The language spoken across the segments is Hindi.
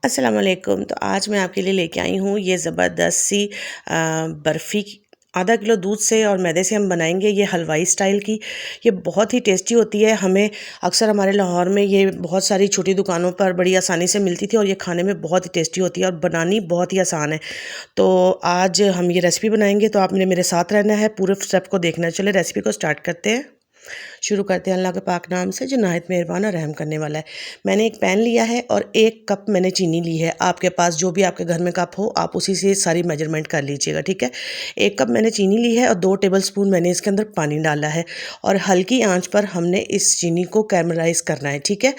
अस्सलाम वालेकुम। तो आज मैं आपके लिए लेके आई हूँ ये ज़बरदस्त सी बर्फ़ी। आधा किलो दूध से और मैदे से हम बनाएंगे ये हलवाई स्टाइल की। ये बहुत ही टेस्टी होती है। हमें अक्सर हमारे लाहौर में ये बहुत सारी छोटी दुकानों पर बड़ी आसानी से मिलती थी और ये खाने में बहुत ही टेस्टी होती है और बनानी बहुत ही आसान है। तो आज हम ये रेसिपी बनाएंगे, तो आपने मेरे साथ रहना है, पूरे स्टेप को देखना। चले रेसिपी को स्टार्ट करते हैं। शुरू करते हैं अल्लाह के पाक नाम से जो नाहित मेहरबान और रहम करने वाला है। मैंने एक पैन लिया है और 1 कप मैंने चीनी ली है। आपके पास जो भी आपके घर में कप हो, आप उसी से सारी मेजरमेंट कर लीजिएगा, ठीक है। 1 कप मैंने चीनी ली है और 2 टेबल स्पून मैंने इसके अंदर पानी डाला है और हल्की आंच पर हमने इस चीनी को कैरमलाइज़ करना है, ठीक है।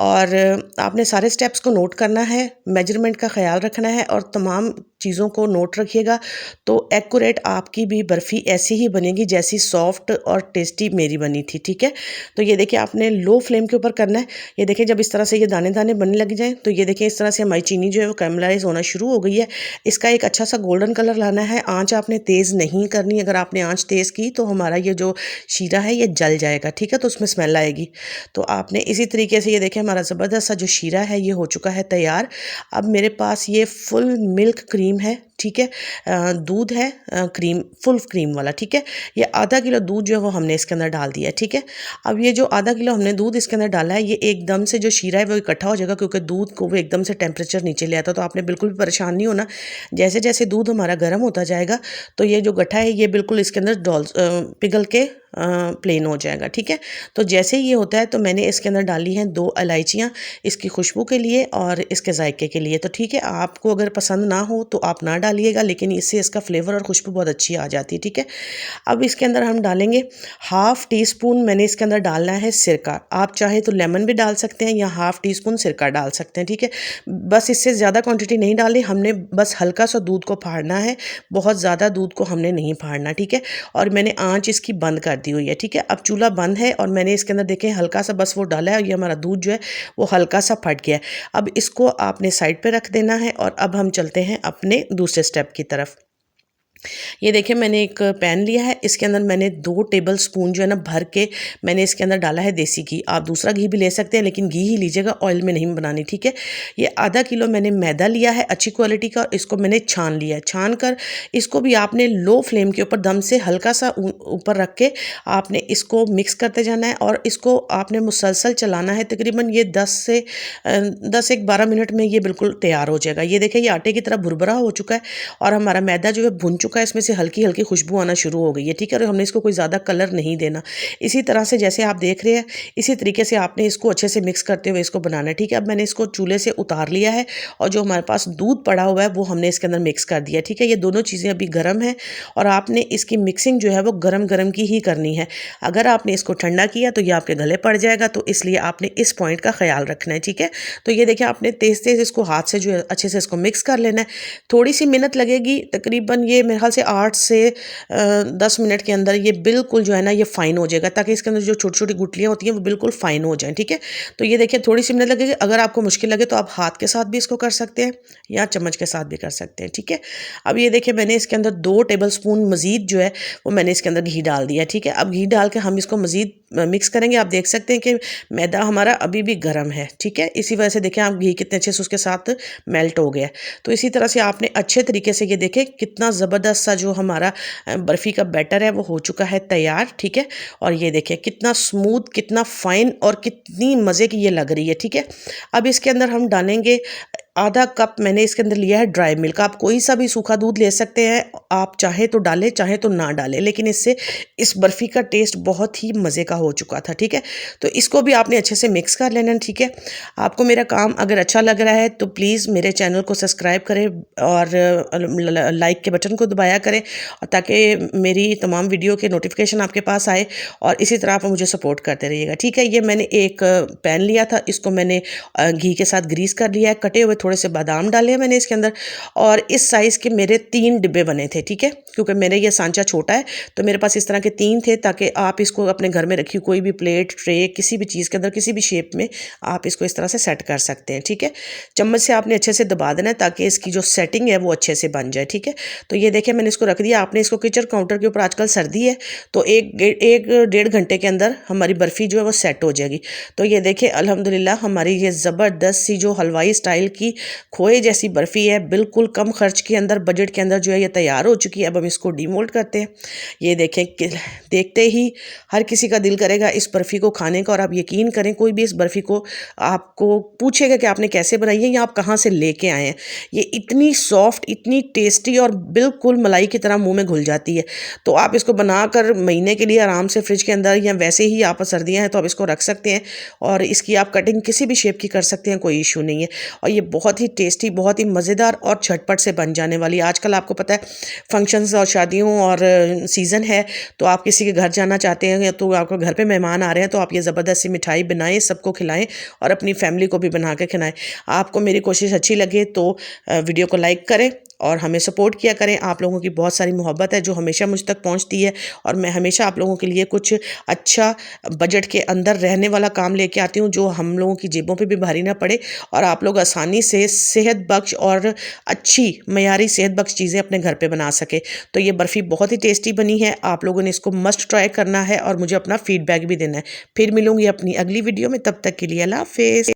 और आपने सारे स्टेप्स को नोट करना है, मेजरमेंट का ख्याल रखना है और तमाम चीज़ों को नोट रखिएगा। तो एक्यूरेट आपकी भी बर्फ़ी ऐसी ही बनेगी जैसी सॉफ्ट और टेस्टी मेरी बनी थी, ठीक है। तो ये देखिए, आपने लो फ्लेम के ऊपर करना है। ये देखिए, जब इस तरह से ये दाने दाने बनने लग जाएँ तो ये देखिए, इस तरह से हमारी चीनी जो है वो कैरमलाइज़ होना शुरू हो गई है। इसका एक अच्छा सा गोल्डन कलर लाना है। आँच आपने तेज़ नहीं करनी। अगर आपने आँच तेज़ की तो हमारा ये जो शीरा है ये जल जाएगा, ठीक है, तो उसमें स्मेल आएगी। तो आपने इसी तरीके से, ये देखिए, हमारा ज़बरदस्त सा जो शीरा है ये हो चुका है तैयार। अब मेरे पास ये फुल मिल्क क्रीम है, ठीक है। दूध है, क्रीम, फुल क्रीम वाला, ठीक है। ये आधा किलो दूध जो है वो हमने इसके अंदर डाल दिया है, ठीक है। अब ये जो आधा किलो हमने दूध इसके अंदर डाला है, ये एकदम से जो शीरा है वो इकट्ठा हो जाएगा, क्योंकि दूध को वो एकदम से टेम्परेचर नीचे ले आता है। तो आपने बिल्कुल भी परेशान नहीं होना। जैसे जैसे दूध हमारा गर्म होता जाएगा तो ये जो गट्ठा है ये बिल्कुल इसके अंदर पिघल के प्लेन हो जाएगा, ठीक है। तो जैसे ही ये होता है तो मैंने इसके अंदर डाली हैं 2 इलायचियाँ, इसकी खुशबू के लिए और इसके जायके के लिए। तो ठीक है, आपको अगर पसंद ना हो तो आप ना डालिएगा, लेकिन इससे इसका फ्लेवर और खुशबू बहुत अच्छी आ जाती है, ठीक है। अब इसके अंदर हम डालेंगे हाफ़ टी स्पून, मैंने इसके अंदर डालना है सिरका। आप चाहे तो लेमन भी डाल सकते हैं या हाफ़ टी स्पून सिरका डाल सकते हैं, ठीक है। बस इससे ज़्यादा क्वांटिटी नहीं डाली हमने, बस हल्का सा दूध को फाड़ना है, बहुत ज़्यादा दूध को हमने नहीं फाड़ना, ठीक है। और मैंने आँच इसकी बंद कर दी हुई है, ठीक है। अब चूल्हा बंद है और मैंने इसके अंदर देखें हल्का सा बस वो डाला है और ये हमारा दूध जो है वो हल्का सा फट गया है। अब इसको आपने साइड पे रख देना है और अब हम चलते हैं अपने दूसरे स्टेप की तरफ। ये देखिए, मैंने एक पैन लिया है, इसके अंदर मैंने 2 टेबल स्पून जो है ना भर के मैंने इसके अंदर डाला है देसी घी। आप दूसरा घी भी ले सकते हैं, लेकिन घी ही लीजिएगा, ऑयल में नहीं बनानी, ठीक है। ये आधा किलो मैंने मैदा लिया है अच्छी क्वालिटी का, और इसको मैंने छान लिया है। छान कर इसको भी आपने लो फ्लेम के ऊपर दम से हल्का सा ऊपर रख के आपने इसको मिक्स करते जाना है और इसको आपने मुसलसल चलाना है। तकरीबन ये 10 एक 12 मिनट में ये बिल्कुल तैयार हो जाएगा। ये देखिए, ये आटे की तरह भुरभुरा हो चुका है और हमारा मैदा जो है भुन चुका है, इसमें से हल्की हल्की खुशबू आना शुरू हो गई है, ठीक है। और हमने इसको कोई ज़्यादा कलर नहीं देना। इसी तरह से जैसे आप देख रहे हैं, इसी तरीके से आपने इसको अच्छे से मिक्स करते हुए इसको बनाना है, ठीक है। अब मैंने इसको चूल्हे से उतार लिया है और जो हमारे पास दूध पड़ा हुआ है वो हमने इसके अंदर मिक्स कर दिया, ठीक है। ये दोनों चीज़ें अभी गर्म है और आपने इसकी मिक्सिंग जो है वो गर्म गर्म की ही करनी है। अगर आपने इसको ठंडा किया तो ये आपके गले पड़ जाएगा, तो इसलिए आपने इस पॉइंट का ख्याल रखना है, ठीक है। तो ये देखिए, आपने तेज़ तेज़ इसको हाथ से जो है अच्छे से इसको मिक्स कर लेना है। थोड़ी सी मेहनत लगेगी, तकरीबन ये मेरे ख्याल से 8 से 10 मिनट के अंदर ये बिल्कुल जो है ना ये फ़ाइन हो जाएगा, ताकि इसके अंदर जो छोटी छोटी गुठलियाँ होती हैं वो बिल्कुल फ़ाइन हो जाएँ, ठीक है। तो ये देखिए, थोड़ी सी मिनट लगेगी। अगर आपको मुश्किल लगे तो आप हाथ के साथ भी इसको कर सकते हैं या चम्मच के साथ भी कर सकते हैं, ठीक है। अब ये देखिए, मैंने इसके अंदर 2 टेबल स्पून मज़ीद जो है वो मैंने इसके अंदर घी डाल दिया, ठीक है। अब घी डाल के हम इसको मज़ीद मिक्स करेंगे। आप देख सकते हैं कि मैदा हमारा अभी भी गर्म है, ठीक है। इसी वजह से देखें आप, घी कितने अच्छे से उसके साथ मेल्ट हो गया। तो इसी तरह से आपने अच्छे तरीके से, ये देखें कितना ज़बरदस्त सा जो हमारा बर्फ़ी का बैटर है वो हो चुका है तैयार, ठीक है। और ये देखिए कितना स्मूथ, कितना फ़ाइन और कितनी मज़े की ये लग रही है, ठीक है। अब इसके अंदर हम डालेंगे आधा कप, मैंने इसके अंदर लिया है ड्राई मिल्क। आप कोई सा भी सूखा दूध ले सकते हैं, आप चाहे तो डालें चाहे तो ना डालें, लेकिन इससे इस बर्फ़ी का टेस्ट बहुत ही मज़े का हो चुका था, ठीक है। तो इसको भी आपने अच्छे से मिक्स कर लेना, ठीक है। आपको मेरा काम अगर अच्छा लग रहा है तो प्लीज़ मेरे चैनल को सब्सक्राइब करें और लाइक के बटन को दबाया करें, ताकि मेरी तमाम वीडियो के नोटिफिकेशन आपके पास आए, और इसी तरह आप मुझे सपोर्ट करते रहिएगा, ठीक है। ये मैंने एक पैन लिया था, इसको मैंने घी के साथ ग्रीस कर लिया है। कटे हुए थोड़े से बादाम डाले हैं मैंने इसके अंदर, और इस साइज़ के मेरे 3 डिब्बे बने थे, ठीक है। क्योंकि मेरे ये सांचा छोटा है तो मेरे पास इस तरह के 3 थे, ताकि आप इसको अपने घर में रखिए, कोई भी प्लेट, ट्रे, किसी भी चीज़ के अंदर, किसी भी शेप में आप इसको इस तरह से सेट कर सकते हैं, ठीक है। चम्मच से आपने अच्छे से दबा देना है ताकि इसकी जो सेटिंग है वो अच्छे से बन जाए, ठीक है। तो ये देखिए, मैंने इसको रख दिया। आपने इसको किचन काउंटर के ऊपर, आजकल सर्दी है तो एक 1.5 घंटे के अंदर हमारी बर्फ़ी जो है वो सेट हो जाएगी। तो ये देखिए, अल्हम्दुलिल्लाह हमारी ये ज़बरदस्त सी जो हलवाई स्टाइल की खोए जैसी बर्फ़ी है, बिल्कुल कम खर्च के अंदर, बजट के अंदर जो है ये तैयार हो चुकी है। अब हम इसको डीमोल्ड करते हैं। ये देखें कि देखते ही हर किसी का दिल करेगा इस बर्फ़ी को खाने का, और आप यकीन करें कोई भी इस बर्फ़ी को आपको पूछेगा कि आपने कैसे बनाई है या आप कहाँ से लेके आए हैं। ये इतनी सॉफ्ट, इतनी टेस्टी और बिल्कुल मलाई की तरह मुँह में घुल जाती है। तो आप इसको बनाकर महीने के लिए आराम से फ्रिज के अंदर, या वैसे ही आप सर्दियाँ हैं तो आप इसको रख सकते हैं, और इसकी आप कटिंग किसी भी शेप की कर सकते हैं, कोई इशू नहीं है। और ये बहुत ही टेस्टी, बहुत ही मज़ेदार और झटपट से बन जाने वाली। आजकल आपको पता है फंक्शंस और शादियों और सीज़न है, तो आप किसी के घर जाना चाहते हैं, तो आपको घर पे मेहमान आ रहे हैं, तो आप ये ज़बरदस्त सी मिठाई बनाएं, सबको खिलाएं और अपनी फैमिली को भी बना के खिलाएं। आपको मेरी कोशिश अच्छी लगे तो वीडियो को लाइक करें और हमें सपोर्ट किया करें। आप लोगों की बहुत सारी मोहब्बत है जो हमेशा मुझ तक पहुंचती है, और मैं हमेशा आप लोगों के लिए कुछ अच्छा बजट के अंदर रहने वाला काम लेके आती हूँ, जो हम लोगों की जेबों पे भी भारी ना पड़े, और आप लोग आसानी से सेहत बख्श और अच्छी मयारी सेहत बख्श चीज़ें अपने घर पे बना सके। तो ये बर्फ़ी बहुत ही टेस्टी बनी है, आप लोगों ने इसको मस्ट ट्राई करना है और मुझे अपना फीडबैक भी देना है। फिर मिलूंगी अपनी अगली वीडियो में, तब तक के लिए अल्लाह हाफ़िज़।